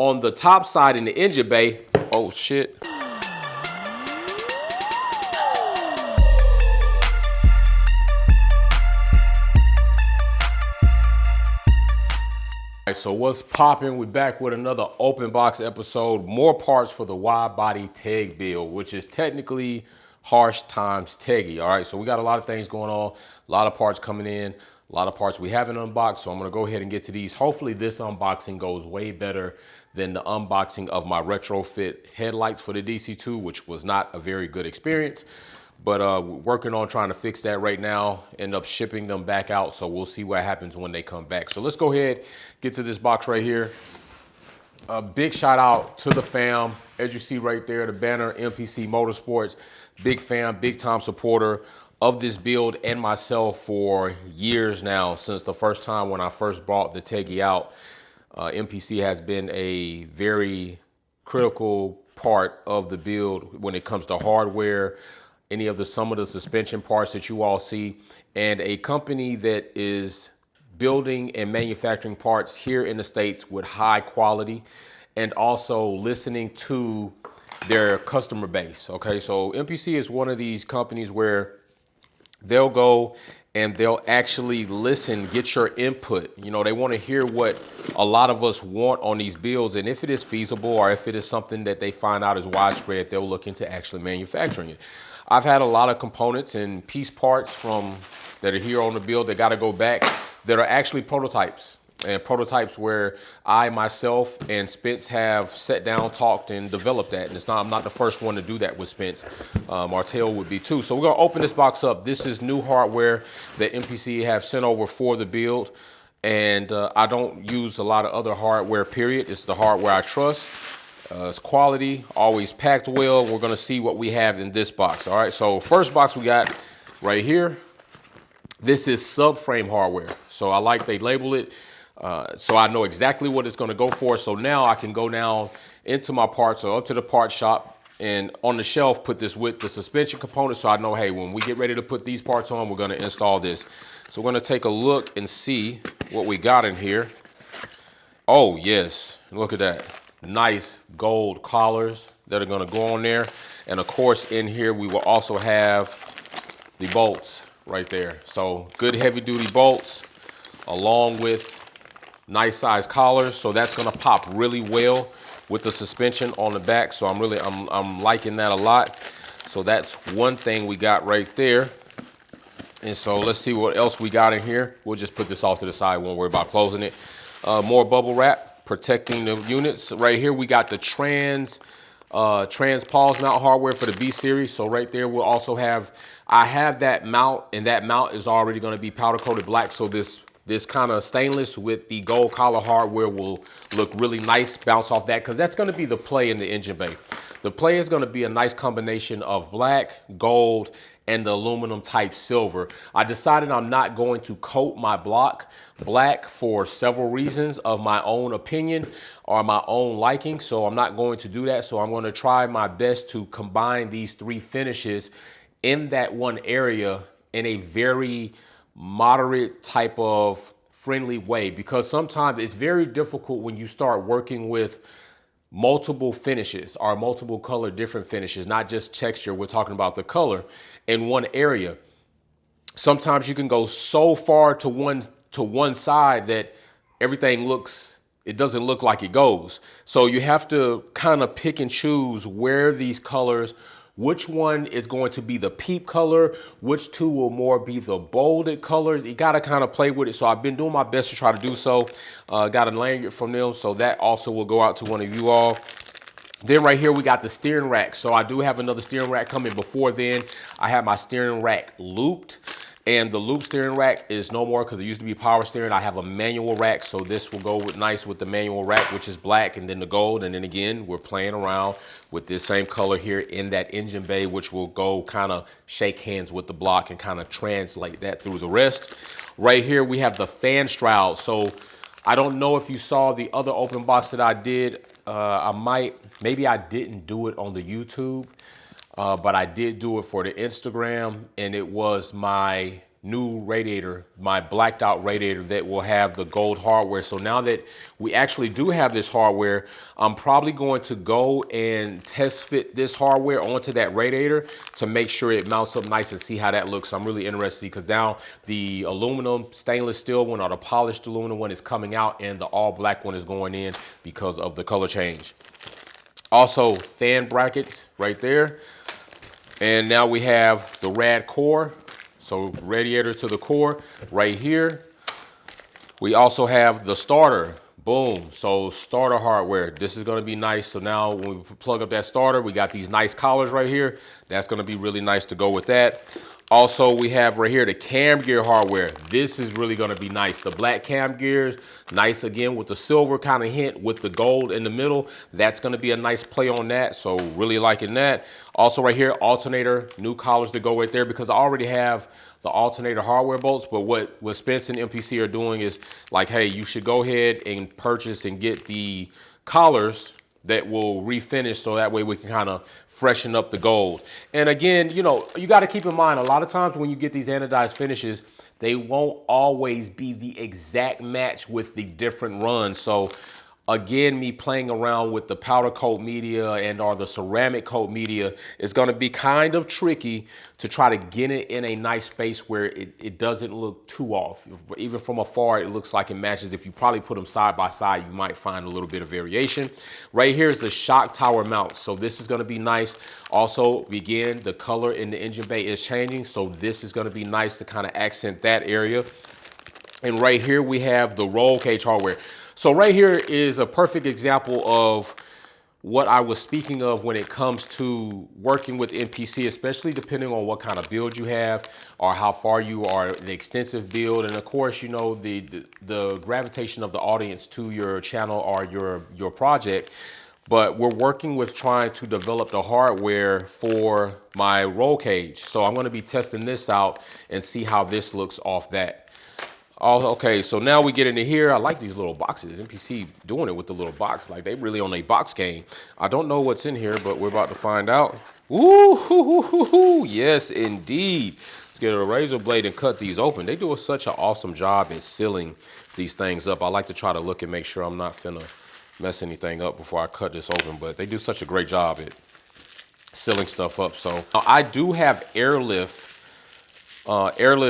On the top side in the engine bay, oh shit. So what's popping? We're back with another open box episode. More parts for the wide body TEG build, which is technically harsh times TEGgy. All right, so we got a lot of things going on, a lot of parts coming in, a lot of parts we haven't unboxed. So I'm gonna go ahead and get to these. Hopefully this unboxing goes way better than the unboxing of my retrofit headlights for the DC2, which was not a very good experience. But we're working on trying to fix that right now, end up shipping them back out. So we'll see what happens when they come back. So let's go ahead, get to this box right here. A big shout out to the fam. As you see right there, the banner, MPC Motorsports, big fan, big time supporter of this build and myself for years now, since the first time when I first brought the TEGgy out. MPC has been a very critical part of the build when it comes to hardware, some of the suspension parts that you all see, and a company that is building and manufacturing parts here in the States with high quality and also listening to their customer base. Okay, so MPC is one of these companies where they'll go and they'll actually listen, get your input. You know, they want to hear what a lot of us want on these builds, and if it is feasible or if it is something that they find out is widespread, they'll look into actually manufacturing it. I've had a lot of components and piece parts that are here on the build that got to go back that are actually prototypes, and prototypes where I myself and Spence have sat down, talked, and developed that. And I'm not the first one to do that with Spence. Martell would be too. So we're gonna open this box up. This is new hardware that MPC have sent over for the build. And I don't use a lot of other hardware, period. It's the hardware I trust. It's quality, always packed well. We're gonna see what we have in this box. All right, so first box we got right here. This is subframe hardware. So I like they label it so I know exactly what it's gonna go for. So now I can go down into my parts or up to the part shop and on the shelf put this with the suspension component, so I know, hey, when we get ready to put these parts on, we're gonna install this. So we're gonna take a look and see what we got in here. Oh yes, look at that. Nice gold collars that are gonna go on there. And of course in here we will also have the bolts right there. So good heavy duty bolts along with nice size collars. So that's gonna pop really well with the suspension on the back. So I'm liking that a lot. So that's one thing we got right there. And so let's see what else we got in here. We'll just put this off to the side, won't worry about closing it. More bubble wrap protecting the units. Right here we got the trans pause mount hardware for the B series. So right there we'll also have, I have that mount, and that mount is already going to be powder coated black. So this kind of stainless with the gold collar hardware will look really nice, bounce off that, because that's going to be the play in the engine bay. The play is going to be a nice combination of black, gold, and the aluminum type silver. I decided I'm not going to coat my block black for several reasons of my own opinion or my own liking. So I'm not going to do that. So I'm going to try my best to combine these three finishes in that one area in a very moderate type of friendly way, because sometimes it's very difficult when you start working with multiple finishes or multiple color different finishes, not just texture. We're talking about the color in one area. Sometimes you can go so far to one side that everything doesn't look like it goes. So you have to kind of pick and choose where these colors, which one is going to be the peep color, which two will more be the bolded colors. You got to kind of play with it. So I've been doing my best to try to do so. Got a lanyard from them, so that also will go out to one of you all. Then right here we got the steering rack. So I do have another steering rack coming. Before then I have my steering rack looped, and the loop steering rack is no more because it used to be power steering. I have a manual rack, so this will go nice with the manual rack, which is black, and then the gold. And then again, we're playing around with this same color here in that engine bay, which will go kind of shake hands with the block and kind of translate that through the rest. Right here we have the fan shroud. So I don't know if you saw the other open box that I did. Maybe I didn't do it on the YouTube, but I did do it for the Instagram, and it was my new radiator, my blacked out radiator that will have the gold hardware. So now that we actually do have this hardware, I'm probably going to go and test fit this hardware onto that radiator to make sure it mounts up nice and see how that looks. I'm really interested because now the aluminum stainless steel one or the polished aluminum one is coming out and the all black one is going in because of the color change. Also, fan brackets right there. And now we have the rad core. So radiator to the core right here. We also have the starter. Boom. So starter hardware. This is going to be nice. So now when we plug up that starter, we got these nice collars right here. That's going to be really nice to go with that. Also, we have right here the cam gear hardware. This is really going to be nice. The black cam gears, nice again with the silver kind of hint with the gold in the middle. That's going to be a nice play on that. So really liking that. Also right here, alternator, new collars to go right there because I already have the alternator hardware bolts. But what Spence and MPC are doing is like, hey, you should go ahead and purchase and get the collars that will refinish so that way we can kind of freshen up the gold. And again, you know, you got to keep in mind a lot of times when you get these anodized finishes, they won't always be the exact match with the different runs. So again, me playing around with the powder coat media and or the ceramic coat media is going to be kind of tricky to try to get it in a nice space where it doesn't look too off. Even from afar, it looks like it matches. If you probably put them side by side, you might find a little bit of variation. Right here is the shock tower mount. So this is going to be nice. Also, again, the color in the engine bay is changing. So this is going to be nice to kind of accent that area. And right here, we have the roll cage hardware. So right here is a perfect example of what I was speaking of when it comes to working with MPC, especially depending on what kind of build you have or how far you are, the extensive build. And of course, you know, the gravitation of the audience to your channel or your project. But we're working with trying to develop the hardware for my roll cage. So I'm going to be testing this out and see how this looks off that. Oh, okay, so now we get into here. I like these little boxes. MPC doing it with the little box. Like they really on a box game. I don't know what's in here, but we're about to find out. Ooh, hoo, hoo, hoo, hoo. Yes, indeed. Let's get a razor blade and cut these open. They do such an awesome job in sealing these things up. I like to try to look and make sure I'm not finna mess anything up before I cut this open, but they do such a great job at sealing stuff up. So I do have airlift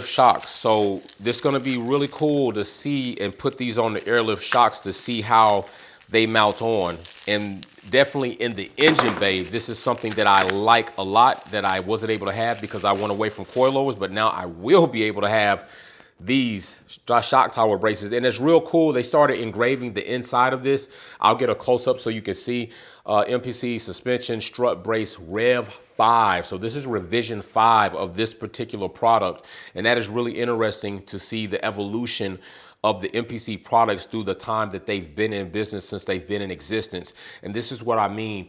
shocks. So this is going to be really cool to see and put these on the airlift shocks to see how they mount on. And definitely in the engine bay, this is something that I like a lot that I wasn't able to have because I went away from coilovers, but now I will be able to have these shock tower braces. And it's real cool. They started engraving the inside of this. I'll get a close up so you can see MPC suspension strut brace Rev 5. So this is revision 5 of this particular product. And that is really interesting to see the evolution of the MPC products through the time that they've been in business since they've been in existence. And this is what I mean.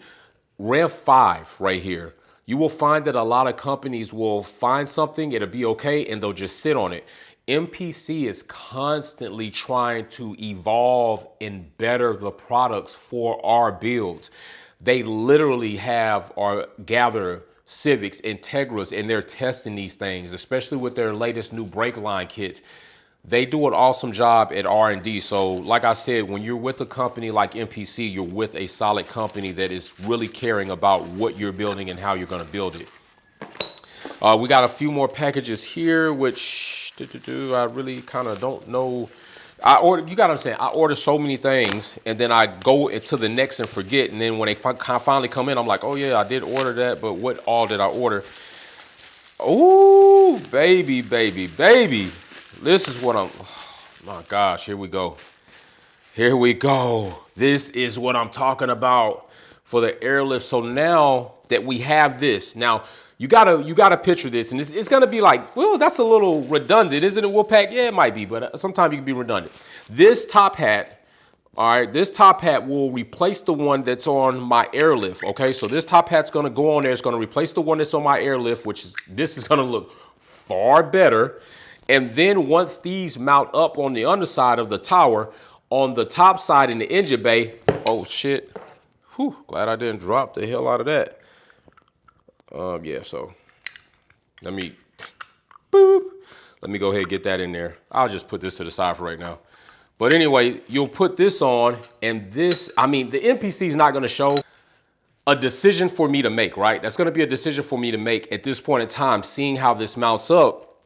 Rev 5 right here. You will find that a lot of companies will find something, it'll be okay, and they'll just sit on it. MPC is constantly trying to evolve and better the products for our builds. They literally have or gather Civics, Integras, and they're testing these things, especially with their latest new brake line kits. They do an awesome job at R&D. So like I said, when you're with a company like MPC, you're with a solid company that is really caring about what you're building and how you're going to build it. We got a few more packages here, which I really kind of don't know. You got to understand, I order so many things and then I go into the next and forget. And then when they finally come in, I'm like, oh yeah, I did order that, but what all did I order? Oh, baby, baby, baby. This is what oh my gosh, here we go. Here we go. This is what I'm talking about for the airlift. So now that we have this, now you gotta picture this, and it's gonna be like, well, that's a little redundant, isn't it, Wolfpack? Yeah, it might be, but sometimes you can be redundant. This top hat, all right, this top hat will replace the one that's on my airlift. Okay, so this top hat's gonna go on there. It's gonna replace the one that's on my airlift, this is gonna look far better. And then once these mount up on the underside of the tower, on the top side in the engine bay, oh shit, whew, glad I didn't drop the hell out of that. Yeah, so let me, boop. Let me go ahead and get that in there. I'll just put this to the side for right now. But anyway, you'll put this on, and this, I mean, the MPC is not going to show a decision for me to make, right? That's going to be a decision for me to make at this point in time, seeing how this mounts up,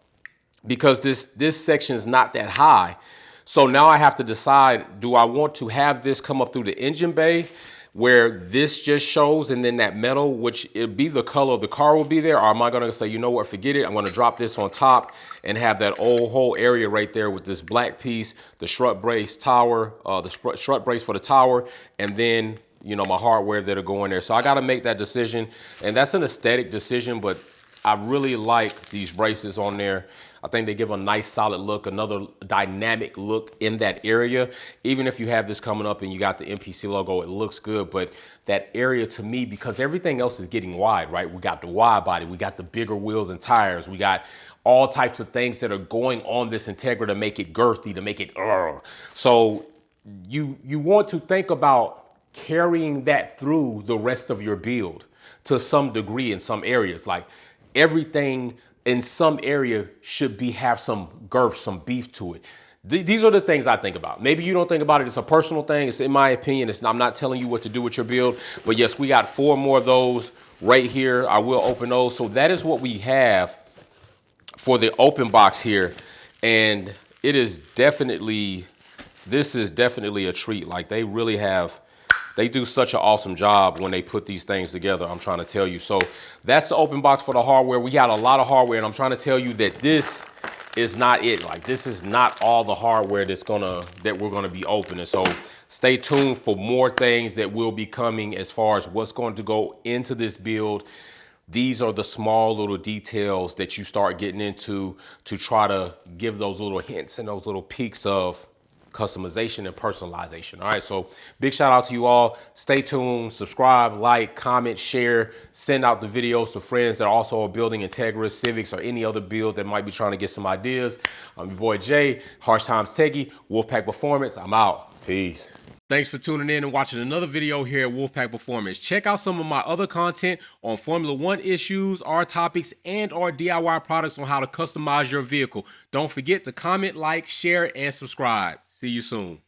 because this section is not that high. So now I have to decide, do I want to have this come up through the engine bay where this just shows, and then that metal, which it'll be the color of the car, will be there? Or am I going to say, you know what, forget it, I'm going to drop this on top and have that whole area right there with this black piece, the strut brace tower, the strut brace for the tower, and then, you know, my hardware that'll go in there. So I got to make that decision, and that's an aesthetic decision, but I really like these braces on there. I think they give a nice solid look, another dynamic look in that area. Even if you have this coming up and you got the MPC logo, it looks good. But that area, to me, because everything else is getting wide, right? We got the wide body, we got the bigger wheels and tires, we got all types of things that are going on this Integra to make it girthy, to make it So you want to think about carrying that through the rest of your build to some degree in some areas. Like, everything in some area should have some girth, some beef to it. These are the things I think about. Maybe you don't think about it. It's a personal thing. It's in my opinion. I'm not telling you what to do with your build. But yes, we got 4 more of those right here. I will open those. So that is what we have for the open box here. And it is definitely, this is definitely a treat. Like, they really have, they do such an awesome job when they put these things together, I'm trying to tell you. So that's the open box for the hardware. We got a lot of hardware, and I'm trying to tell you that this is not it. Like, this is not all the hardware that we're gonna be opening. So stay tuned for more things that will be coming as far as what's going to go into this build. These are the small little details that you start getting into to try to give those little hints and those little peaks of customization and personalization. All right, so big shout out to you all. Stay tuned, subscribe, like, comment, share, send out the videos to friends that also are building Integra, Civics, or any other build that might be trying to get some ideas. I'm your boy Jay, Harsh Times Techie, Wolfpack Performance. I'm out. Peace. Thanks for tuning in and watching another video here at Wolfpack Performance. Check out some of my other content on Formula One issues, our topics, and our DIY products on how to customize your vehicle. Don't forget to comment, like, share, and subscribe. See you soon.